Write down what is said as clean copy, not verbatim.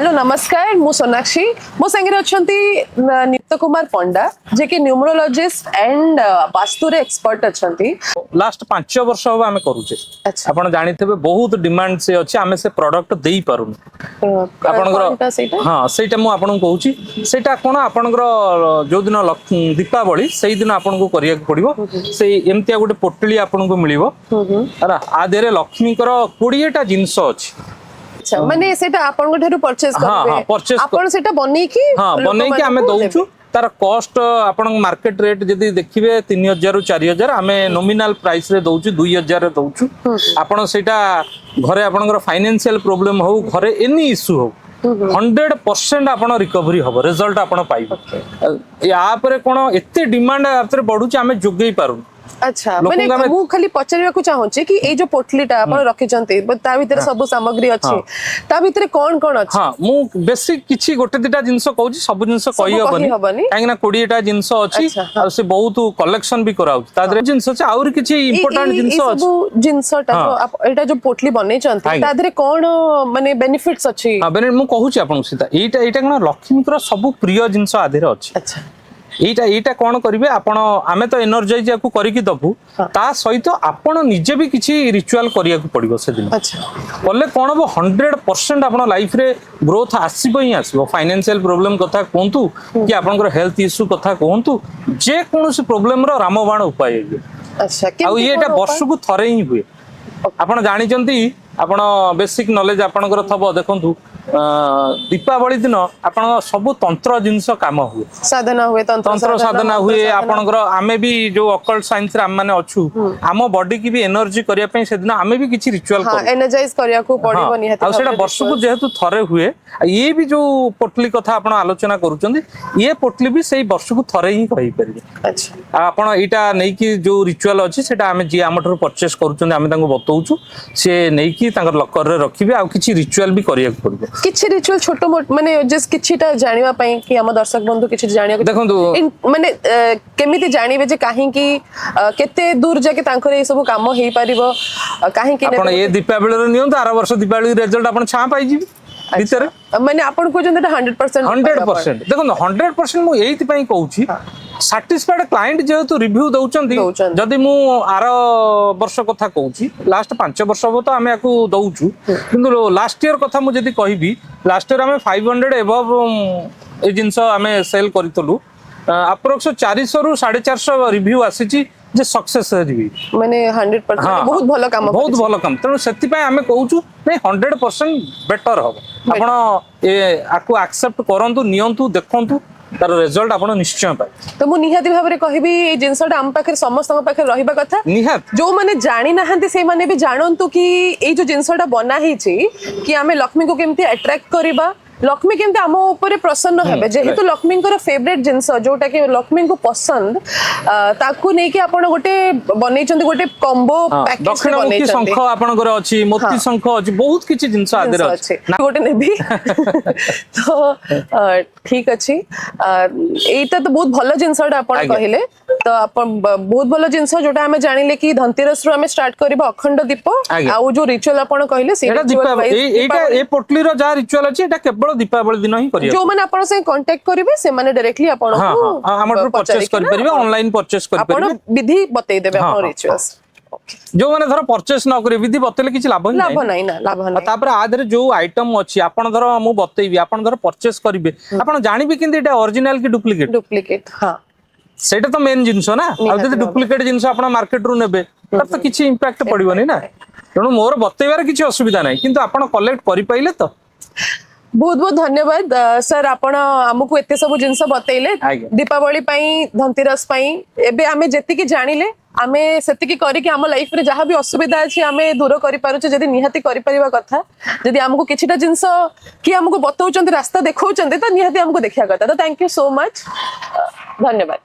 Hello नमस्कार मु सोनाक्षी मो संगे अछंती नित्य कुमार पंडा जे कि न्यूमरोलॉजिस्ट एंड वास्तु रे एक्सपर्ट अछंती। लास्ट 5 वर्ष हम आमे करूचे। अच्छा आपण जानिथबे बहुत डिमांड से अछि आमे से प्रोडक्ट देई पारुन आपनकर। हां सेटा मु आपन कहूची सेटा कोन आपनकर जो दिन दीपावली सेही दिन आपन को करिया पड़िबो। से एमतिया गोटे पोटली आपन को मिलिबो हला आ देरे लक्ष्मी कर 20 टा जिंस अछि। अच्छा माने सेटा आपन को ठारू परचेज करबे। हां हां परचेज आपन सेटा बनै की हां बनै की आमे दउचू। तार कॉस्ट आपण मार्केट रेट जदी देखिबे 3000 रु 4000 आमे नॉमिनल प्राइस रे दउचू 2000 रे दउचू। आपण सेटा घरे आपनकर फाइनेंशियल प्रॉब्लम हो घरे एनी इशू हो 100% आपण रिकवरी हो रिजल्ट आपण पाइबो। या पर कोन एते डिमांड आफतर बढ़ुची आमे जोगेई पारु। अच्छा माने मु खाली पचारिया को चाहूची कि ए जो पोटलीटा आपण रखि जंते ता भीतर सब सामग्री अछि ता भीतर कोन कोन अछि। हां मु बेसिक किछि गोटे दिटा जिंस कहूची सब जिंस कहि हबनी काइना 20 टा जिंस अछि आ से बहुत कलेक्शन भी कराउ ता दरे जिंस अछि और किछि इंपोर्टेंट जिंस अछि। सब जिंसटा तो एटा जो पोटली बनै जंते ता दरे कोन माने बेनिफिट्स अछि। हां बेनिफिट मु कहूची आपण सीता एटा एटा कोन लक्ष्मी कर सब प्रिय जिंस आधेर अछि। अच्छा एटा कौन करिवे आपण आमे तो एनर्जाइज याकू करिकी दबु ता सहित आपण निजे भी किछि रिचुअल करिया को पड़िबो से दिन। अच्छा बोले कोन हो 100% आपण लाइफ रे ग्रोथ आसीबो ही आसीबो। फाइनेंशियल प्रॉब्लम कथा कोंतु कि आपनकर हेल्थ इश्यू कथा कोंतु जे कोनोसी प्रॉब्लम रो रामबाण उपाय है। अच्छा आ एटा वर्ष को थरे ही हुए। आपण जानि जंती आपण बेसिक नॉलेज आपनकर थबो देखंतु दीपावली दिन आपण सब तंत्र जिंस काम हुए साधना हुए तंत्र साधना हुए आपनकर आमे भी जो अकल्ट साइंस रे हम माने अछु आम बॉडी की भी एनर्जी करिया पे से दिन आमे भी किछि रिचुअल हां एनर्जाइज करिया को पड़िबो निहाती। आ सेटा वर्ष को जेहेतु थरे हुए ये भी जो पोटली कथा आपण आलोचना करूचंदी ये पोटली भी सेही वर्ष को थरे ही कहि परिबे। अच्छा आपण एटा नै कि जो रिचुअल अछि सेटा आमे जे हमठर परचेस करूचंदी आमे तांको बतौचू से नै कि तांकर लकर रे रखिबे आ किछि रिचुअल भी करिया पड़िबो। किछि रिचुअल छोटो माने जस्ट किछिटा जानिबा पई कि हम दर्शक बंधु किछि जानिया देखंतु माने केमिति जानिबे जे काहे कि केते दूर जाके तांकर ए सब काम हेई परिबो काहे कि आपण ए दीपावली रे नियंत आर वर्ष दीपावली रिजल्ट आपण छा पाई जी भीतर माने आपण को जंत 100% देखो 100% मु एथि पई कहूची सैटिस्फाइड क्लाइंट जेहेतु रिव्यू दउचंदी जदी मु आर वर्ष कथा कहूची लास्ट 5 वर्ष हो तो आमे याकू दउचू किंतु लास्ट ईयर कथा मु जदी कहिबी लास्ट ईयर आमे 500 एबव ए जिंस आमे सेल करितलु अप्रोक्स 400 रु 450 रिव्यू आसीची जे सक्सेस रिव्यू माने 100% बहुत भलो काम तेनु सेति पय आमे कहूचू नै 100% बेटर हो आपण ए आकू एक्सेप्ट करंतु नियंतु देखंतु तार रिजल्ट आपण निश्चय पाए। तो मु निहाती भाबरे कहबी ए जिंसटा हम पाखे समस्त पाखे रहिबा कथा निहात जो माने जानि नाहंती से माने भी जानंतु कि ए जो जिंसटा बना हिची कि हमें लक्ष्मी को केमती अट्रैक्ट करबा लक्ष्मी केमती आम ऊपर प्रसन्न हेबे जेहेतु लक्ष्मी को फेवरेट जिंस जोटा कि लक्ष्मी को पसंद ताकू नै कि आपण गोटे बनै चंदी गोटे कॉम्बो पैकेज दक्षिणमुखी शंख आपनकर अछि मोती शंख अछि बहुत किछि जिंस आदर अछि गोटे नेबी तो ठीक अछि एटा तो बहुत भलो जिंसटा आपण कहिले तो आपण बहुत भलो जिंस जोटा हमें जानिले कि धनतेरस रो हमें स्टार्ट करबा अखंड दीप आ जो रिचुअल आपण कहिले से एटा ए पोटली रो जा रिचुअल अछि एटा केवल दीपावली दिन ही करिया जो माने आपण से कांटेक्ट करिवे से माने डायरेक्टली आपण को हमर परचेस कर परिबे ऑनलाइन परचेस कर परिबे आपण विधि बतै देबे आपण रिचुअल्स जो माने धर परचेस न करे विधि बतेले किछि लाभ नै ना लाभ नै तापर आधरे जो आइटम अछि आपण धर मु बतैबी आपण धर परचेस करिवे आपण जानिबे किंतु एटा ओरिजिनल की डुप्लीकेट हां सेटा तो मेन जिंस ना आ जदी डुप्लीकेट जिंस आपण मार्केट रु नेबे तब तो किछि इंपैक्ट पड़िबोनी ना तेणु मोर बतैबार किछि असुविधा नै किंतु आपण कलेक्ट करि पाइले तो बहुत बहुत धन्यवाद सर आपण हमकु एते सब जिंस बतैले दीपावली पई धनतेरस पई एबे आमे जेति की जानिले आमे सेति की करी कि हम लाइफ रे जहां भी असुविधा अछि आमे दूर करि पारुछ जदी निहाती करि परिबा कथा जदी हमकु किछिटा जिंस कि हमकु बतौचंती रास्ता देखौचंती त निहाती हमकु देखिया कथा तो थैंक यू सो मच धन्यवाद।